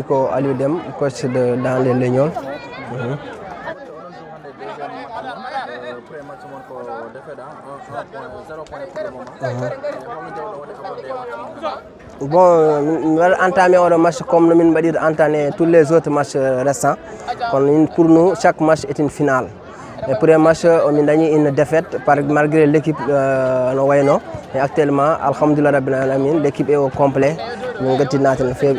ko Aliou Dem coach dans les Lignols. Bon, on va entamer le match comme nous avons entamé tous les autres matchs restants. Pour nous, chaque match est une finale. Le premier match, on a gagné une défaite malgré l'équipe Wayno. Et actuellement, alhamdoulilah rabbil alamin, l'équipe est au complet. Nous avons gagné une fête.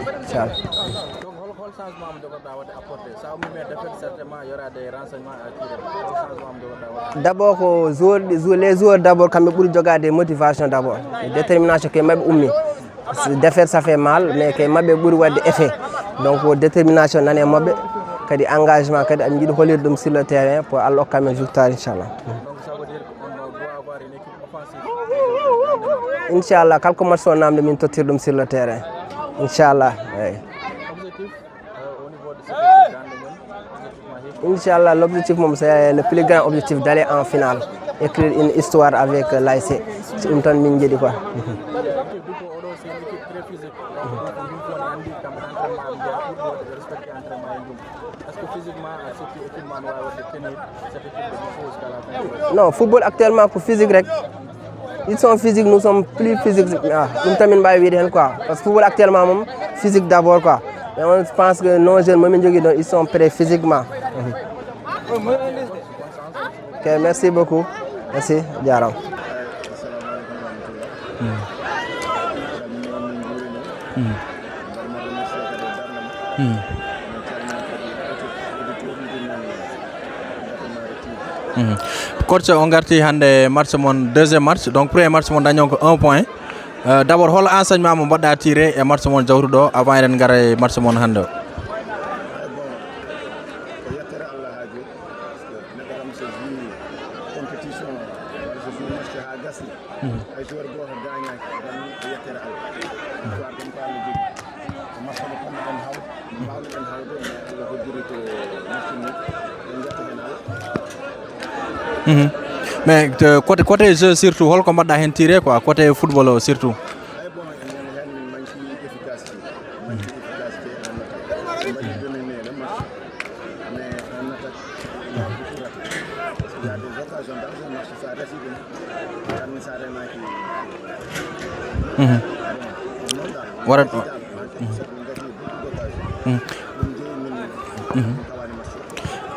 D'abord, les joueurs d'abord, quand ils ont des motivations d'abord, détermination que même oumi. Défaire ça fait mal, mais que mabe buri wadde effet. Donc détermination nane mabe, kadi engagement kadi am jiido holir dum sur le terrain pour Allah kamen victoire inchallah. Inchallah kalko match on namde min totir dum sur le terrain. Inchallah. Inchallah l'objectif c'est le plus grand objectif d'aller en finale, écrire une histoire avec l'ASC. C'est une tonne min jedi quoi. Non, football actuellement pour physique rek. Ils sont physiques, nous sommes plus physiques. Nous tamine ba wi den quoi. Parce que football actuellement physique d'abord quoi. Mais on pense que nos jeunes ils sont prêts physiquement. OK, merci beaucoup. Merci, Diaram. Coach on garti hande match mon deuxième match donc premier match mon dañon ko 1 point d'abord hol enseignement mo badda tiré e match mon jawrudo avant ren ngare match mon hande mais côté jeu surtout hol ko badda hen tiré quoi côté football surtout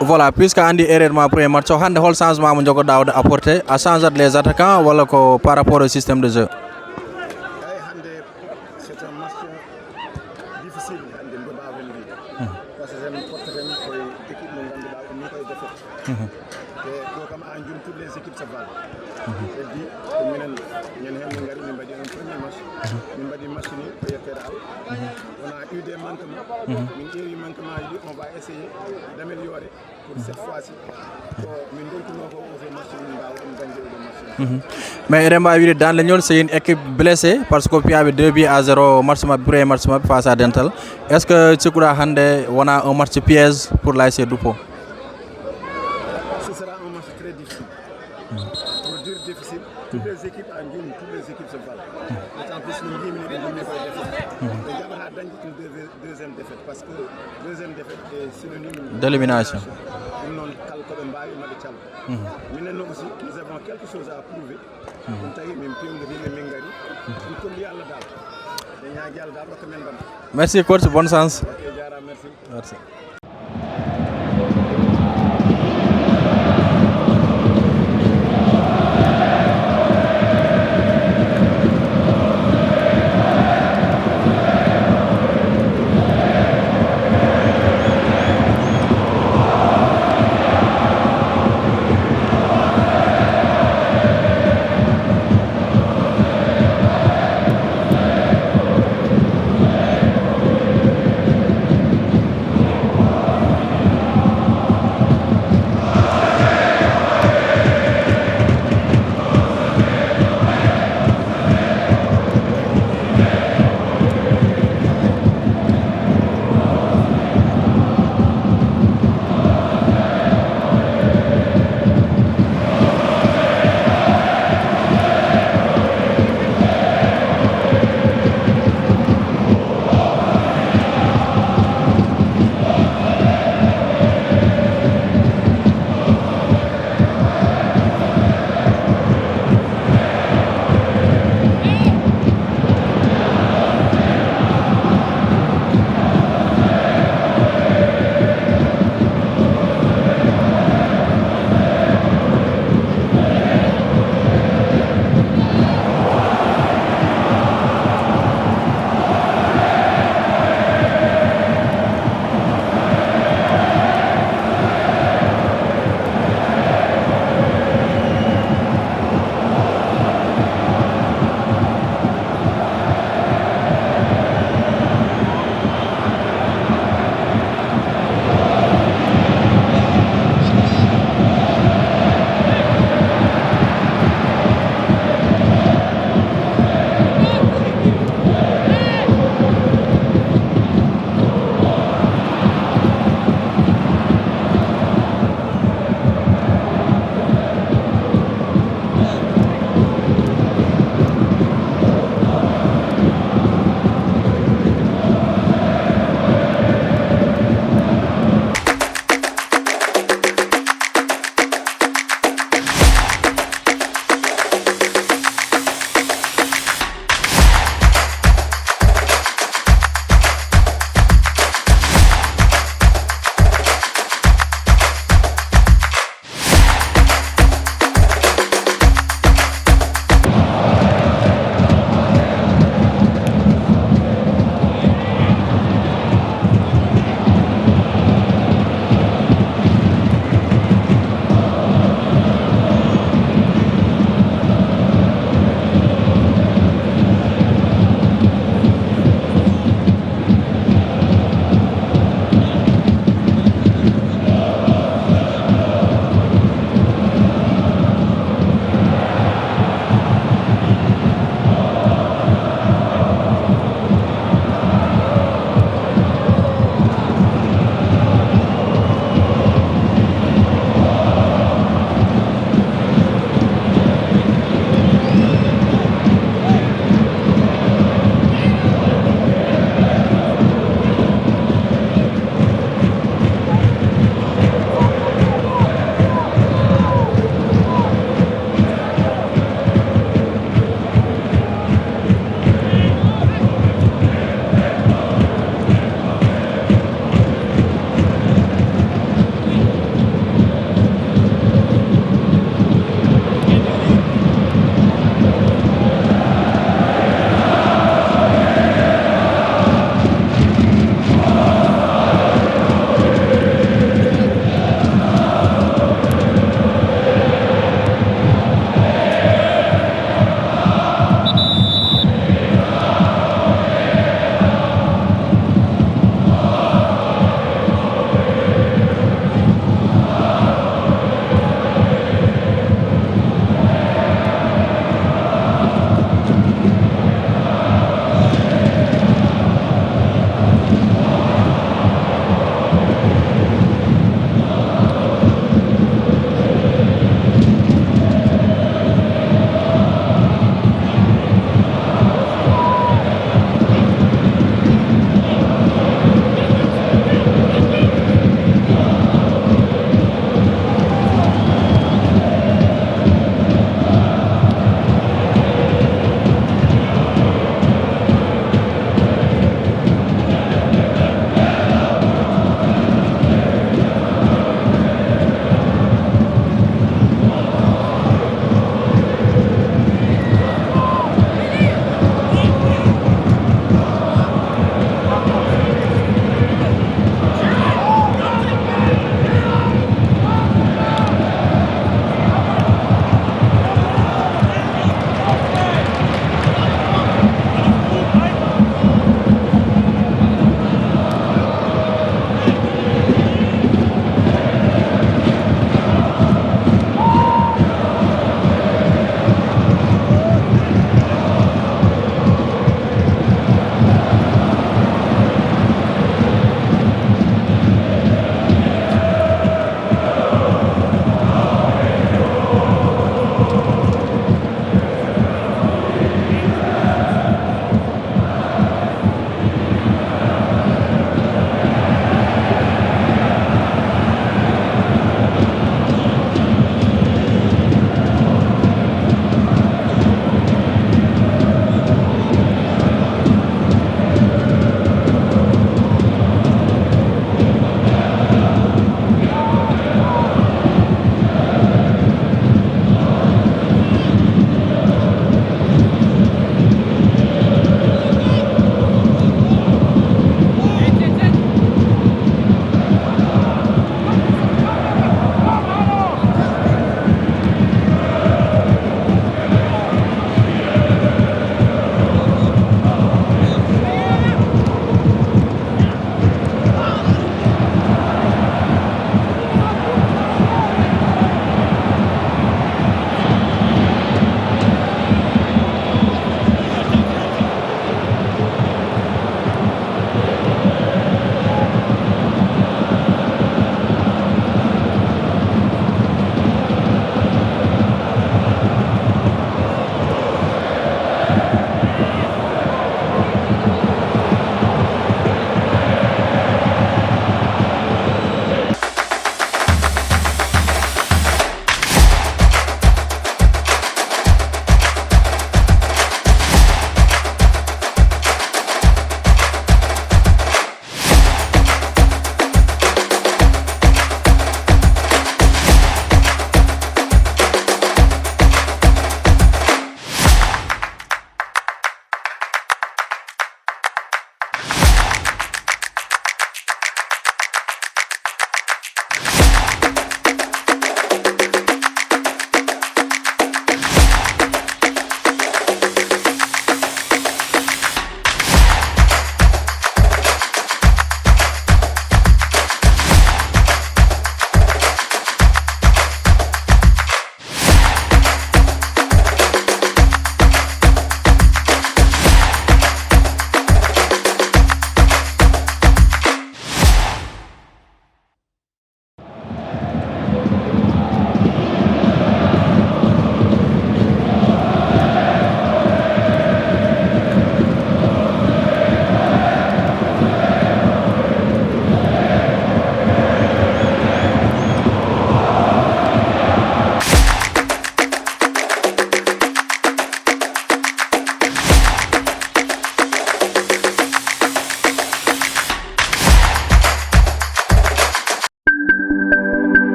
Voilà, puisque Andy erreur ma premier match, hande hol changement mo jogo dawde apporter à changer les attaquants wala ko par rapport au système de jeu. C'est un match difficile hande mbo bawen wi parce que ren porteten koy équipe mo ganduɗa ni koy défaite te ko kam a jum toutes les équipes se valent et dit ko minen ñen hen min ngari min mbaɗi un premier match min mbaɗi match ni ko yettere al on a eu des manquements min ƴeewi manquement ji on va essayer d'améliorer pour cette fois-ci ko min donkuno ko o fe match min mbawa ɗum dañde oɗo match mais Remba wiide dans le Lignols c'est une équipe blessée parce que piaɓe 2-0 match mabɓe premier match mabɓe face à Dental est ce que cikkuɗa hande wona un match piège pour l'ASC Doupo? Ce sera un match très difficile. Pour dire difficile, toutes les équipes en Guinée, toutes les équipes se valent. En plus, nous avons une défaite. Le Gabon a gagné une deuxième défaite parce que deuxième défaite est synonyme d'élimination. Nous avons aussi, nous avons quelque chose à prouver. Merci coach, bonne chance. Merci.